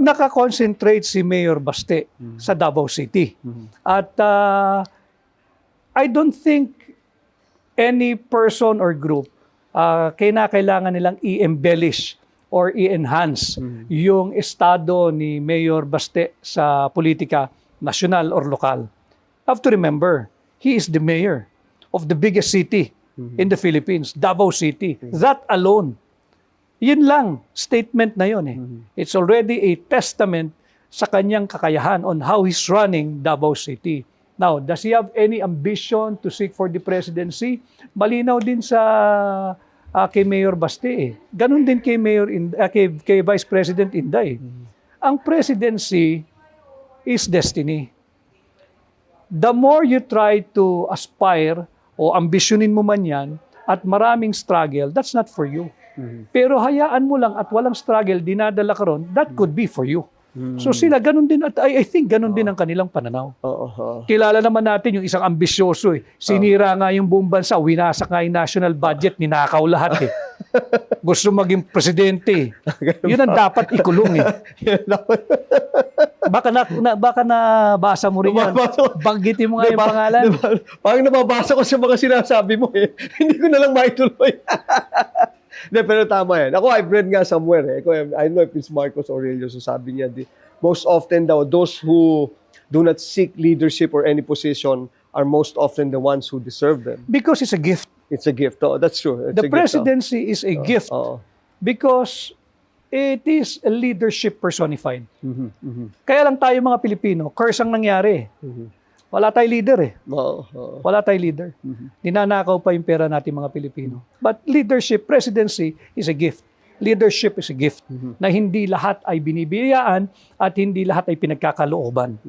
nakakonsentrate si Mayor Baste sa Davao City. At I don't think any person or group kailangan nilang i-embellish or i-enhance yung estado ni Mayor Baste sa politika, national or lokal. Have to remember, he is the mayor of the biggest city in the Philippines, Davao City. That alone, yun lang, statement na yun. It's already a testament sa kanyang kakayahan on how he's running Davao City. Now, does he have any ambition to seek for the presidency? Malinaw din sa kay Mayor Baste. Ganun din kay kay Vice President Inday. Ang presidency is destiny. The more you try to aspire o ambisyonin mo man yan at maraming struggle, that's not for you. Pero hayaan mo lang at walang struggle, dinadala ka ron, that could be for you. So sila, ganun din, at I think ganun din ang kanilang pananaw. Kilala naman natin yung isang ambisyoso eh. Sinira nga yung buong bansa, winasak nga yung national budget, ninakaw lahat eh. Gusto maging presidente. Yun ang dapat ikulong eh. Baka nabasa mo rin yan. Banggitin mo nga yung pangalan. Parang nababasa ko sa mga sinasabi mo eh. Hindi ko na lang maituloy. De, pero tama yan. Ako, I've read nga somewhere. I don't know if it's Marcos Aurelius who sabi niya, most often daw, those who do not seek leadership or any position are most often the ones who deserve them. Because it's a gift. It's a gift. Oh, that's true. It's The presidency is a gift because it is a leadership personified. Kaya lang tayo mga Pilipino, curse ang nangyari. Wala tayong leader eh. Wala tayong leader. Ninanakaw pa yung pera natin mga Pilipino. But leadership, presidency is a gift. Leadership is a gift na hindi lahat ay binibiyayaan at hindi lahat ay pinagkakalooban.